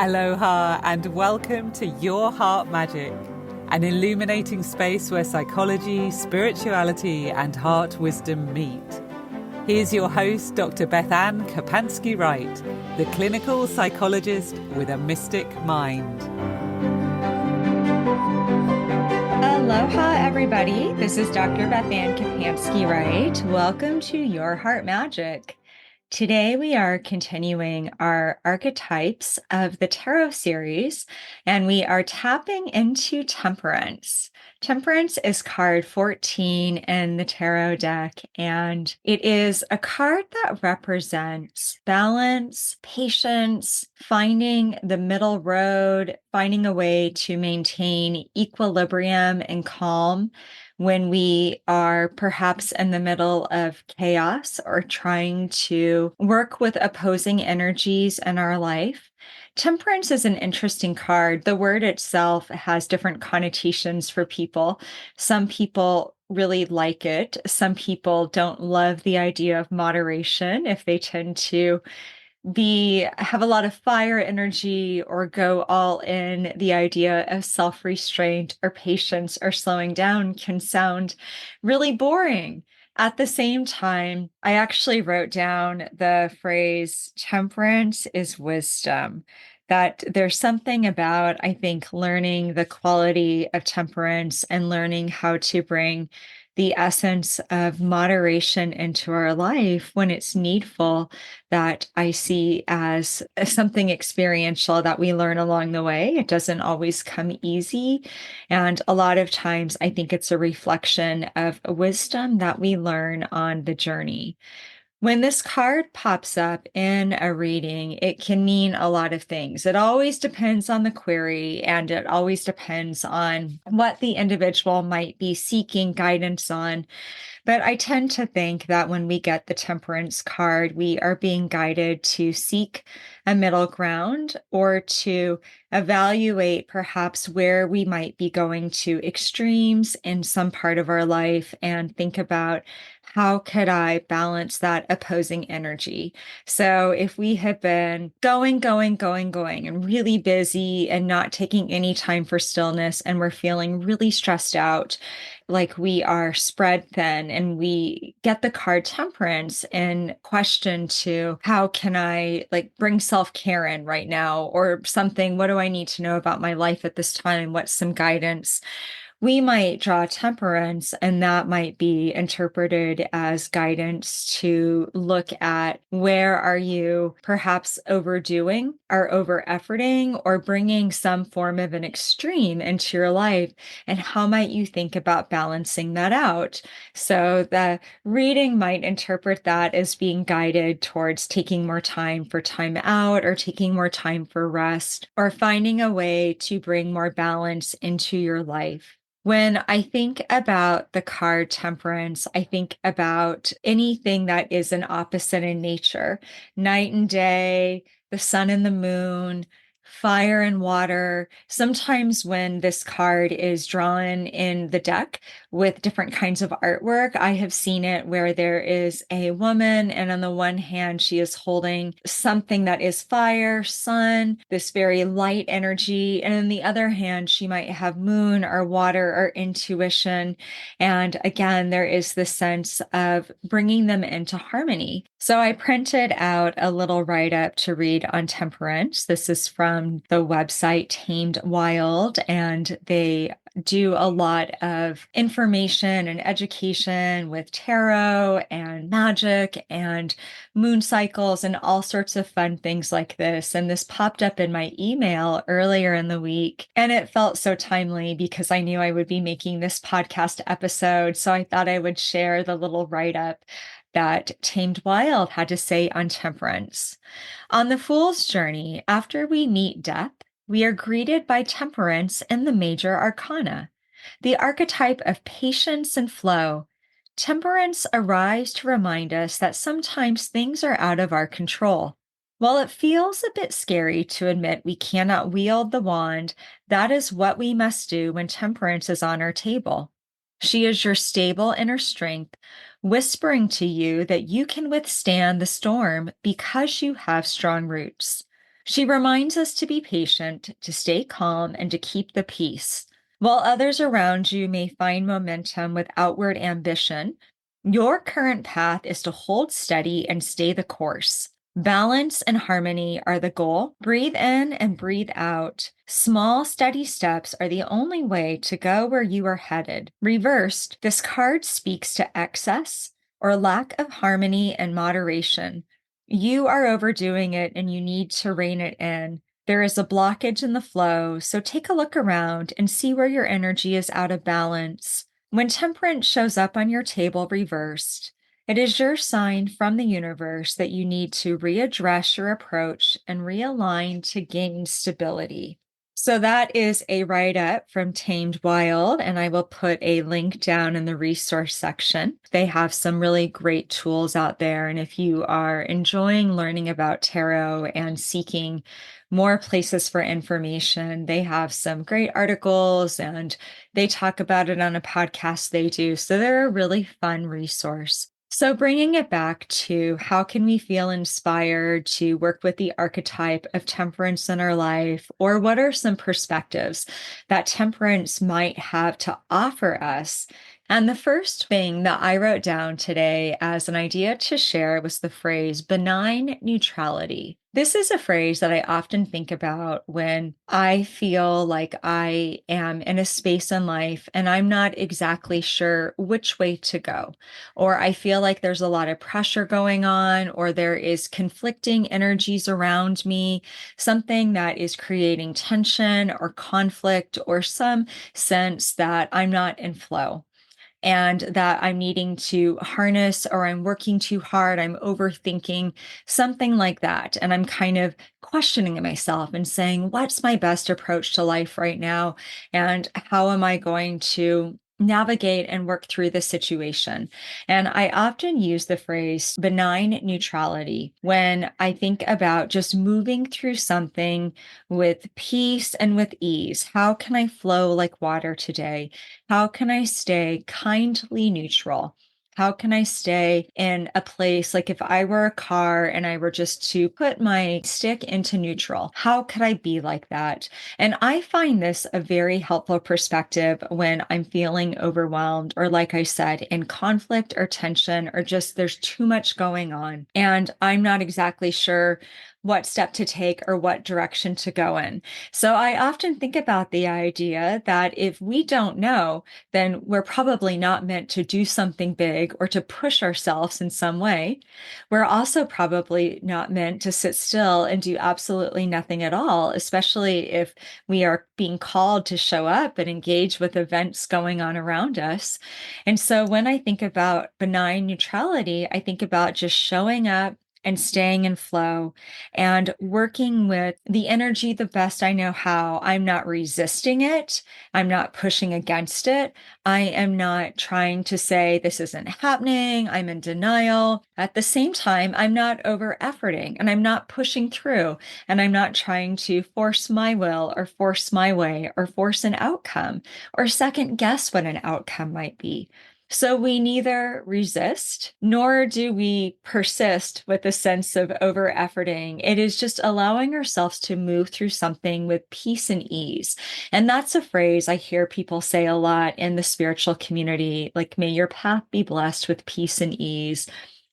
Aloha and welcome to Your Heart Magic, an illuminating space where psychology, spirituality and heart wisdom meet. Here's your host, Dr. BethAnne Wright, the clinical psychologist with a mystic mind. Aloha, everybody. This is Dr. BethAnne Wright. Welcome to Your Heart Magic. Today, we are continuing our Archetypes of the Tarot series, and we are tapping into Temperance. Temperance is card 14 in the tarot deck, and it is a card that represents balance, patience, finding the middle road, finding a way to maintain equilibrium and calm when we are perhaps in the middle of chaos or trying to work with opposing energies in our life. Temperance is an interesting card. The word itself has different connotations for people. Some people really like it. Some people don't love the idea of moderation if they tend to have a lot of fire energy or go all in. The idea of self-restraint or patience or slowing down can sound really boring. At the same time, I actually wrote down the phrase temperance is wisdom, that there's something about, I think, learning the quality of temperance and learning how to bring the essence of moderation into our life when it's needful, that I see as something experiential that we learn along the way. It doesn't always come easy. And a lot of times I think it's a reflection of wisdom that we learn on the journey. When this card pops up in a reading, it can mean a lot of things. It always depends on the query, and it always depends on what the individual might be seeking guidance on. But I tend to think that when we get the Temperance card, we are being guided to seek a middle ground or to evaluate perhaps where we might be going to extremes in some part of our life and think about how could I balance that opposing energy? So if we have been going, and really busy and not taking any time for stillness, and we're feeling really stressed out, like we are spread thin, and we get the card Temperance in question to how can I bring self-care in right now or something? What do I need to know about my life at this time? What's some guidance? We might draw Temperance, and that might be interpreted as guidance to look at where are you perhaps overdoing or over-efforting or bringing some form of an extreme into your life, and how might you think about balancing that out? So the reading might interpret that as being guided towards taking more time for time out or taking more time for rest or finding a way to bring more balance into your life. When I think about the card Temperance, I think about anything that is an opposite in nature, night and day, the sun and the moon, fire and water. Sometimes when this card is drawn in the deck with different kinds of artwork, I have seen it where there is a woman, and on the one hand, she is holding something that is fire, sun, this very light energy. And on the other hand, she might have moon or water or intuition. And again, there is this sense of bringing them into harmony. So I printed out a little write-up to read on Temperance. This is from the website Tamed Wild, and they do a lot of information and education with tarot and magic and moon cycles and all sorts of fun things like this. And this popped up in my email earlier in the week, and it felt so timely because I knew I would be making this podcast episode. So I thought I would share the little write-up that Tamed Wild had to say on Temperance. On the Fool's Journey, after we meet death, we are greeted by Temperance in the major arcana, the archetype of patience and flow. Temperance arrives to remind us that sometimes things are out of our control. While it feels a bit scary to admit we cannot wield the wand, that is what we must do when Temperance is on our table. She is your stable inner strength, whispering to you that you can withstand the storm because you have strong roots. She reminds us to be patient, to stay calm, and to keep the peace. While others around you may find momentum with outward ambition, your current path is to hold steady and stay the course. Balance and harmony are the goal. Breathe in and breathe out. Small, steady steps are the only way to go where you are headed. Reversed, this card speaks to excess or lack of harmony and moderation. You are overdoing it and you need to rein it in. There is a blockage in the flow, so take a look around and see where your energy is out of balance. When temperance shows up on your table reversed, it is your sign from the universe that you need to readdress your approach and realign to gain stability. So that is a write-up from Tamed Wild, and I will put a link down in the resource section. They have some really great tools out there, and if you are enjoying learning about tarot and seeking more places for information, they have some great articles and they talk about it on a podcast they do. So they're a really fun resource. So bringing it back to how can we feel inspired to work with the archetype of temperance in our life, or what are some perspectives that temperance might have to offer us? And the first thing that I wrote down today as an idea to share was the phrase benign neutrality. This is a phrase that I often think about when I feel like I am in a space in life and I'm not exactly sure which way to go, or I feel like there's a lot of pressure going on, or there is conflicting energies around me, something that is creating tension or conflict, or some sense that I'm not in flow and that I'm needing to harness, or I'm working too hard, I'm overthinking, something like that. And I'm kind of questioning myself and saying, what's my best approach to life right now? And how am I going to navigate and work through the situation? And I often use the phrase benign neutrality when I think about just moving through something with peace and with ease. How can I flow like water today? How can I stay kindly neutral? How can I stay in a place like if I were a car and I were just to put my stick into neutral? How could I be like that? And I find this a very helpful perspective when I'm feeling overwhelmed, or like I said, in conflict or tension, or just there's too much going on and I'm not exactly sure what step to take or what direction to go in. So I often think about the idea that if we don't know, then we're probably not meant to do something big or to push ourselves in some way. We're also probably not meant to sit still and do absolutely nothing at all, especially if we are being called to show up and engage with events going on around us. And so when I think about benign neutrality, I think about just showing up and staying in flow and working with the energy the best I know how. I'm not resisting it. I'm not pushing against it. I am not trying to say this isn't happening. I'm in denial. At the same time, I'm not over efforting and I'm not pushing through, and I'm not trying to force my will or force my way or force an outcome or second guess what an outcome might be. So we neither resist nor do we persist with a sense of over efforting. It is just allowing ourselves to move through something with peace and ease. And that's a phrase I hear people say a lot in the spiritual community, like, may your path be blessed with peace and ease.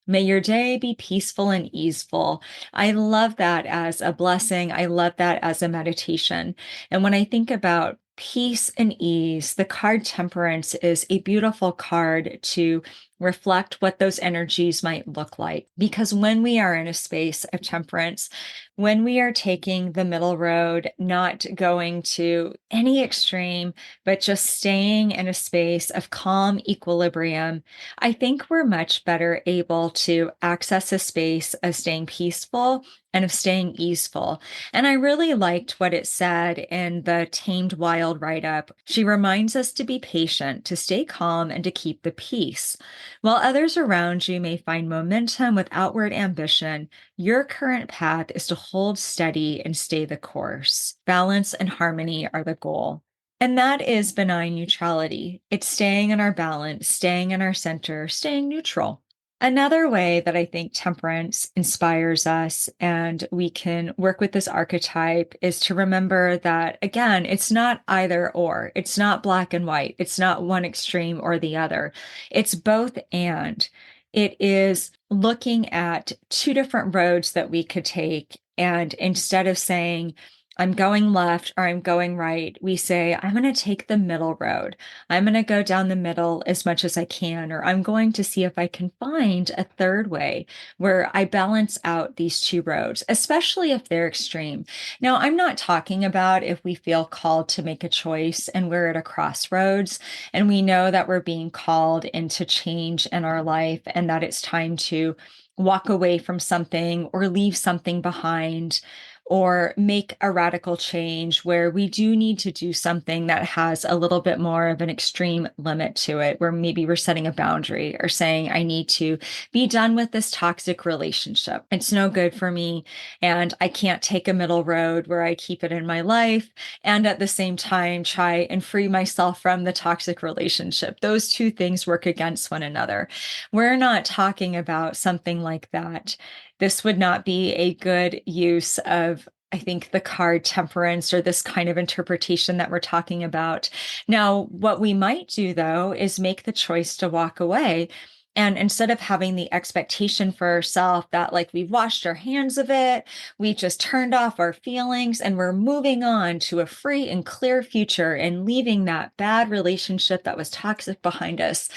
May your day be peaceful and easeful. I love that as a blessing. I love that as a meditation. And when I think about peace and ease, the card Temperance is a beautiful card to reflect what those energies might look like. Because when we are in a space of temperance, when we are taking the middle road, not going to any extreme, but just staying in a space of calm equilibrium, I think we're much better able to access a space of staying peaceful and of staying easeful. And I really liked what it said in the Tamed Wild write-up. She reminds us to be patient, to stay calm, and to keep the peace. While others around you may find momentum with outward ambition, your current path is to hold steady and stay the course. Balance and harmony are the goal. And that is benign neutrality. It's staying in our balance, staying in our center, staying neutral. Another way that I think temperance inspires us and we can work with this archetype is to remember that, again, it's not either or. It's not black and white. It's not one extreme or the other. It's both and. It is looking at two different roads that we could take. And instead of saying, I'm going left or I'm going right, we say, I'm going to take the middle road. I'm going to go down the middle as much as I can, or I'm going to see if I can find a third way where I balance out these two roads, especially if they're extreme. Now, I'm not talking about if we feel called to make a choice and we're at a crossroads and we know that we're being called into change in our life and that it's time to walk away from something or leave something behind or make a radical change where we do need to do something that has a little bit more of an extreme limit to it, where maybe we're setting a boundary or saying, I need to be done with this toxic relationship. It's no good for me. And I can't take a middle road where I keep it in my life and at the same time try and free myself from the toxic relationship. Those two things work against one another. We're not talking about something like that. This would not be a good use of, I think, the card temperance or this kind of interpretation that we're talking about. Now, what we might do, though, is make the choice to walk away. And instead of having the expectation for ourselves that, like, we've washed our hands of it, we just turned off our feelings and we're moving on to a free and clear future and leaving that bad relationship that was toxic behind us,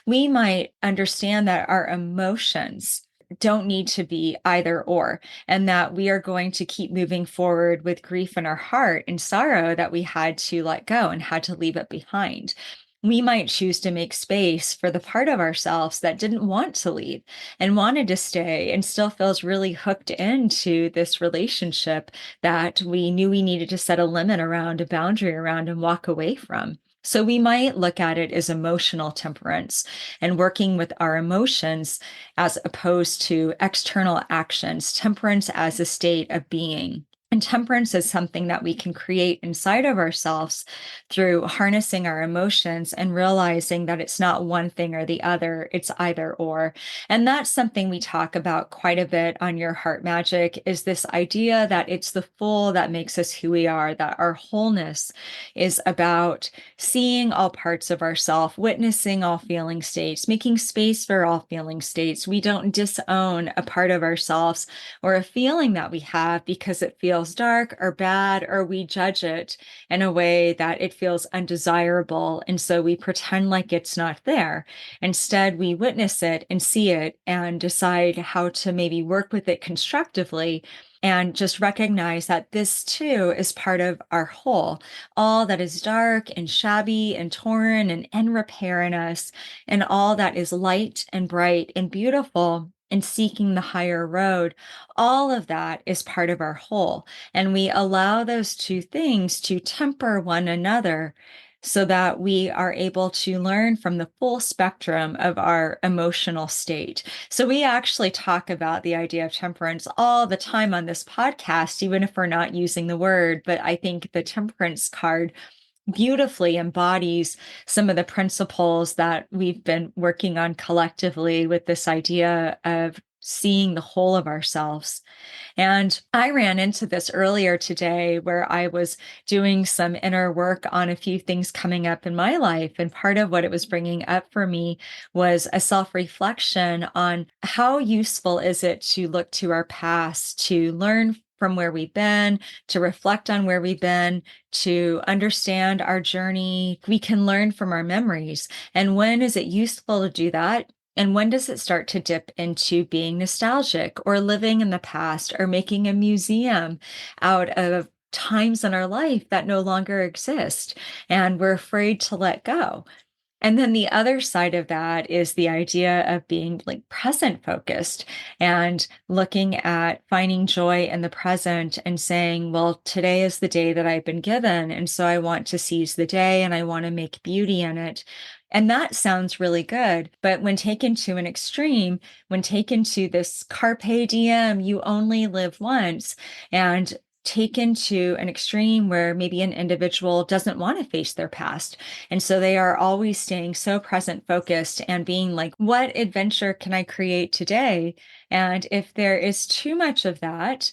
we might understand that our emotions don't need to be either or, and that we are going to keep moving forward with grief in our heart and sorrow that we had to let go and had to leave it behind. We might choose to make space for the part of ourselves that didn't want to leave and wanted to stay and still feels really hooked into this relationship that we knew we needed to set a limit around, a boundary around, and walk away from. So we might look at it as emotional temperance and working with our emotions as opposed to external actions, temperance as a state of being. And temperance is something that we can create inside of ourselves through harnessing our emotions and realizing that it's not one thing or the other, it's either or. And that's something we talk about quite a bit on Your Heart Magic, is this idea that it's the full that makes us who we are, that our wholeness is about seeing all parts of ourself, witnessing all feeling states, making space for all feeling states. We don't disown a part of ourselves or a feeling that we have because it feels dark or bad, or we judge it in a way that it feels undesirable. And so we pretend like it's not there. Instead, we witness it and see it and decide how to maybe work with it constructively and just recognize that this too is part of our whole. All that is dark and shabby and torn and in repair in us, and all that is light and bright and beautiful and seeking the higher road, all of that is part of our whole. And we allow those two things to temper one another so that we are able to learn from the full spectrum of our emotional state. So we actually talk about the idea of temperance all the time on this podcast, even if we're not using the word. But I think the temperance card beautifully embodies some of the principles that we've been working on collectively with this idea of seeing the whole of ourselves. And I ran into this earlier today where I was doing some inner work on a few things coming up in my life. And part of what it was bringing up for me was a self-reflection on how useful is it to look to our past, to learn from where we've been, to reflect on where we've been, to understand our journey. We can learn from our memories. And when is it useful to do that? And when does it start to dip into being nostalgic or living in the past or making a museum out of times in our life that no longer exist and we're afraid to let go? And then the other side of that is the idea of being like present focused and looking at finding joy in the present and saying, well, today is the day that I've been given. And so I want to seize the day and I want to make beauty in it. And that sounds really good. But when taken to an extreme, when taken to this carpe diem, you only live once, and taken to an extreme where maybe an individual doesn't want to face their past. And so they are always staying so present focused and being like, what adventure can I create today? And if there is too much of that,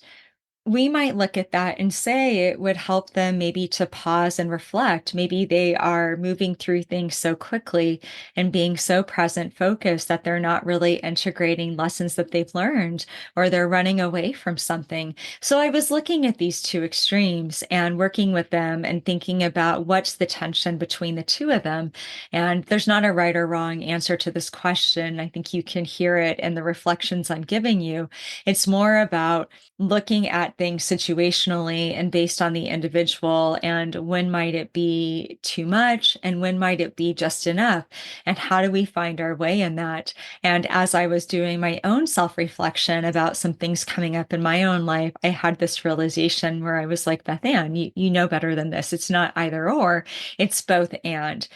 we might look at that and say it would help them maybe to pause and reflect. Maybe they are moving through things so quickly and being so present focused that they're not really integrating lessons that they've learned, or they're running away from something. So I was looking at these two extremes and working with them and thinking about what's the tension between the two of them. And there's not a right or wrong answer to this question. I think you can hear it in the reflections I'm giving you. It's more about looking at things situationally and based on the individual, and when might it be too much and when might it be just enough, and how do we find our way in that. And as I was doing my own self-reflection about some things coming up in my own life, I had this realization where I was like, BethAnne, you know better than this. It's not either or, it's both and.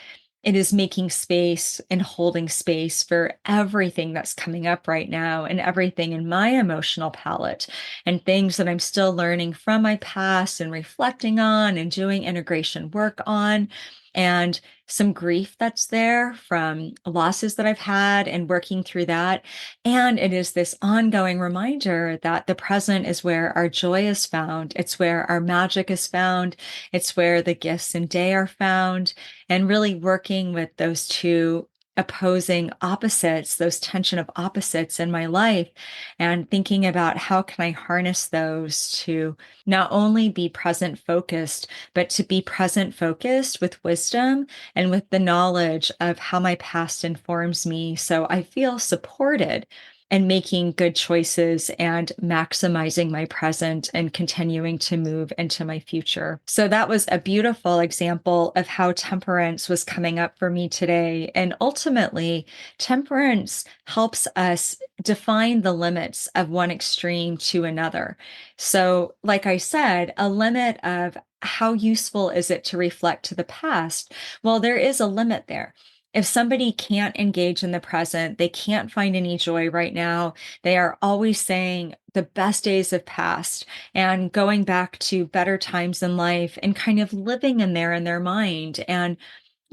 It is making space and holding space for everything that's coming up right now and everything in my emotional palette and things that I'm still learning from my past and reflecting on and doing integration work on, and some grief that's there from losses that I've had and working through that. And it is this ongoing reminder that the present is where our joy is found. It's where our magic is found. It's where the gifts and day are found. And really working with those two opposing opposites, those tension of opposites in my life, and thinking about how can I harness those to not only be present focused, but to be present focused with wisdom and with the knowledge of how my past informs me. So I feel supported and making good choices and maximizing my present and continuing to move into my future. So that was a beautiful example of how temperance was coming up for me today. And ultimately, temperance helps us define the limits of one extreme to another. So, like I said, a limit of how useful is it to reflect to the past? Well, there is a limit there. If somebody can't engage in the present, they can't find any joy right now, they are always saying the best days have passed and going back to better times in life and kind of living in there in their mind and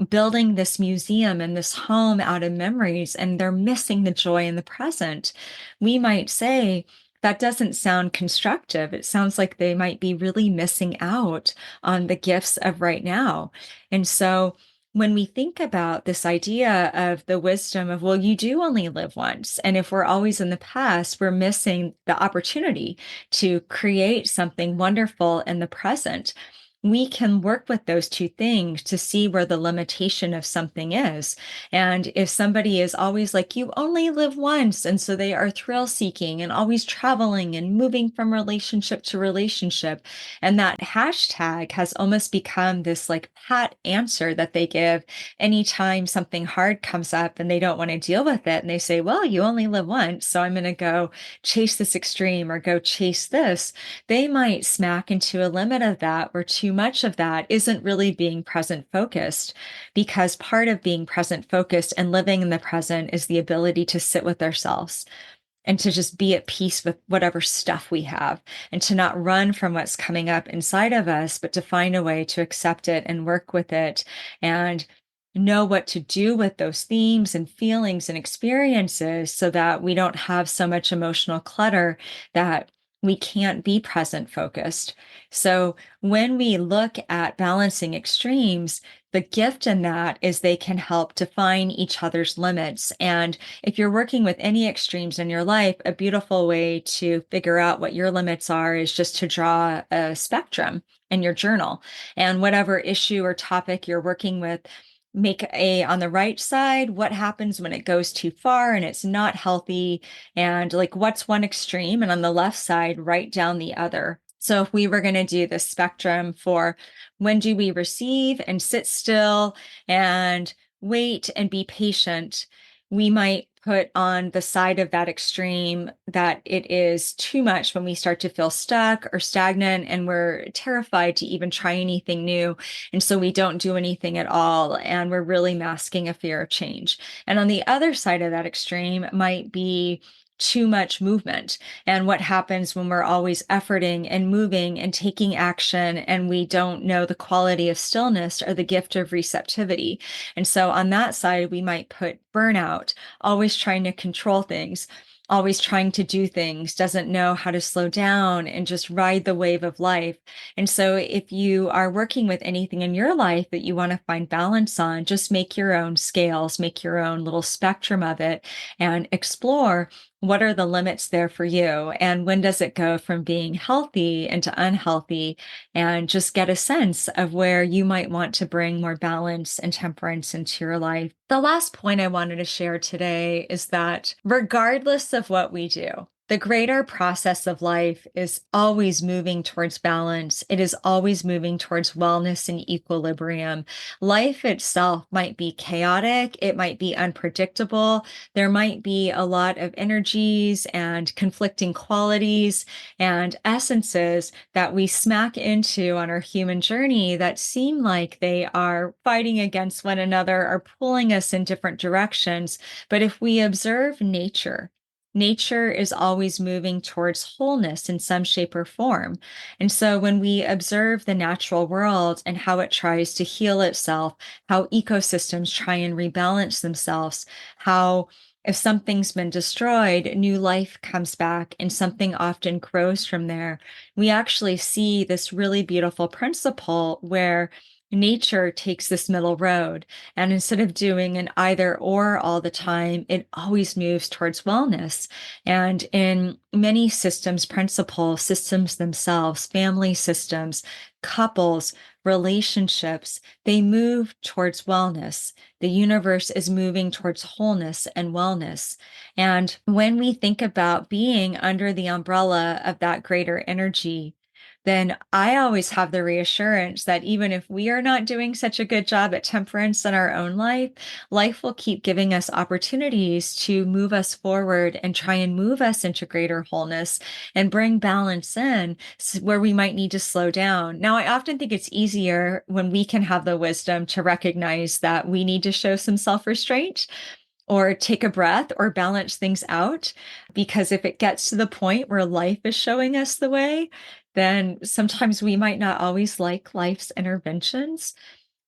building this museum and this home out of memories, and they're missing the joy in the present. We might say, that doesn't sound constructive. It sounds like they might be really missing out on the gifts of right now. And so when we think about this idea of the wisdom of, well, you do only live once. And if we're always in the past, we're missing the opportunity to create something wonderful in the present. We can work with those two things to see where the limitation of something is. And if somebody is always like, you only live once, and so they are thrill seeking and always traveling and moving from relationship to relationship, and that hashtag has almost become this like pat answer that they give anytime something hard comes up and they don't want to deal with it. And they say, well, you only live once, so I'm going to go chase this extreme or go chase this. They might smack into a limit of that where too much of that isn't really being present focused, because part of being present focused and living in the present is the ability to sit with ourselves and to just be at peace with whatever stuff we have, and to not run from what's coming up inside of us, but to find a way to accept it and work with it and know what to do with those themes and feelings and experiences so that we don't have so much emotional clutter that we can't be present focused. So when we look at balancing extremes, the gift in that is they can help define each other's limits. And if you're working with any extremes in your life, a beautiful way to figure out what your limits are is just to draw a spectrum in your journal. And whatever issue or topic you're working with, make a on the right side, what happens when it goes too far and it's not healthy, and like what's one extreme, and on the left side, write down the other. So if we were going to do the spectrum for when do we receive and sit still and wait and be patient, we might put on the side of that extreme that it is too much when we start to feel stuck or stagnant and we're terrified to even try anything new. And so we don't do anything at all. And we're really masking a fear of change. And on the other side of that extreme might be too much movement, and what happens when we're always efforting and moving and taking action and we don't know the quality of stillness or the gift of receptivity. And so on that side, we might put burnout, always trying to control things, always trying to do things, doesn't know how to slow down and just ride the wave of life. And so if you are working with anything in your life that you want to find balance on, just make your own scales, make your own little spectrum of it, and explore what are the limits there for you, and when does it go from being healthy into unhealthy, and just get a sense of where you might want to bring more balance and temperance into your life. The last point I wanted to share today is that regardless of what we do, the greater process of life is always moving towards balance. It is always moving towards wellness and equilibrium. Life itself might be chaotic. It might be unpredictable. There might be a lot of energies and conflicting qualities and essences that we smack into on our human journey that seem like they are fighting against one another or pulling us in different directions. But if we observe nature, nature is always moving towards wholeness in some shape or form. And so when we observe the natural world and how it tries to heal itself, how ecosystems try and rebalance themselves, how if something's been destroyed, new life comes back and something often grows from there. We actually see this really beautiful principle where nature takes this middle road. And instead of doing an either or all the time, it always moves towards wellness. And in many systems, principles, systems themselves, family systems, couples, relationships, they move towards wellness. The universe is moving towards wholeness and wellness. And when we think about being under the umbrella of that greater energy, then I always have the reassurance that even if we are not doing such a good job at temperance in our own life, life will keep giving us opportunities to move us forward and try and move us into greater wholeness and bring balance in where we might need to slow down. Now, I often think it's easier when we can have the wisdom to recognize that we need to show some self-restraint or take a breath or balance things out. Because if it gets to the point where life is showing us the way, then sometimes we might not always like life's interventions.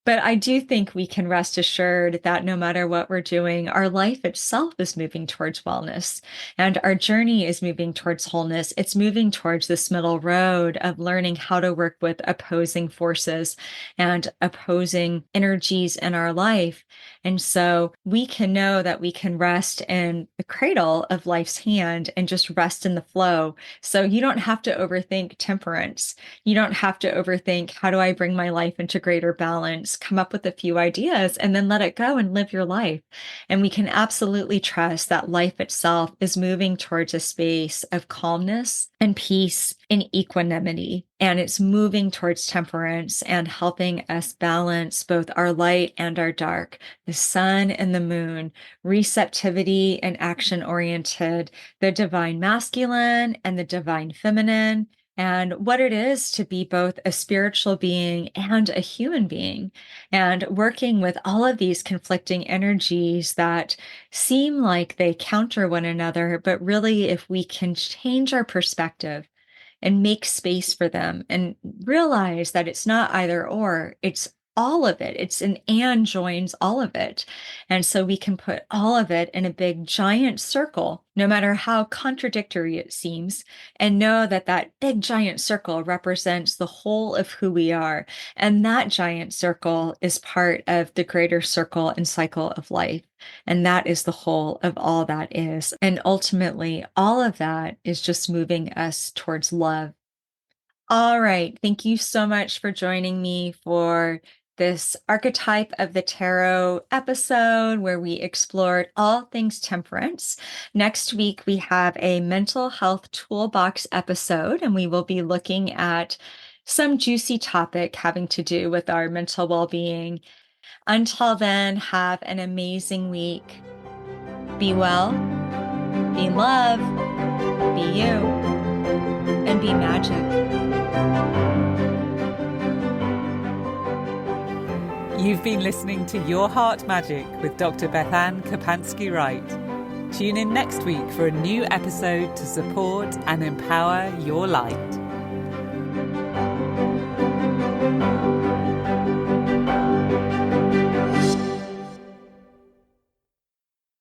But I do think we can rest assured that no matter what we're doing, our life itself is moving towards wellness and our journey is moving towards wholeness. It's moving towards this middle road of learning how to work with opposing forces and opposing energies in our life. And so we can know that we can rest in the cradle of life's hand and just rest in the flow. So you don't have to overthink temperance. You don't have to overthink, how do I bring my life into greater balance? Come up with a few ideas and then let it go and live your life. And we can absolutely trust that life itself is moving towards a space of calmness and peace and equanimity. And it's moving towards temperance and helping us balance both our light and our dark, the sun and the moon, receptivity and action oriented, the divine masculine and the divine feminine, and what it is to be both a spiritual being and a human being, and working with all of these conflicting energies that seem like they counter one another. But really, if we can change our perspective and make space for them and realize that it's not either or, it's all of it. It's an and joins all of it. And so we can put all of it in a big giant circle, no matter how contradictory it seems, and know that that big giant circle represents the whole of who we are. And that giant circle is part of the greater circle and cycle of life. And that is the whole of all that is. And ultimately, all of that is just moving us towards love. All right. Thank you so much for joining me for this Archetype of the Tarot episode where we explored all things temperance. Next week, we have a Mental Health Toolbox episode, and we will be looking at some juicy topic having to do with our mental well-being. Until then, have an amazing week. Be well, be love, be you, and be magic. You've been listening to Your Heart Magic with Dr. BethAnne Wright. Tune in next week for a new episode to support and empower your light.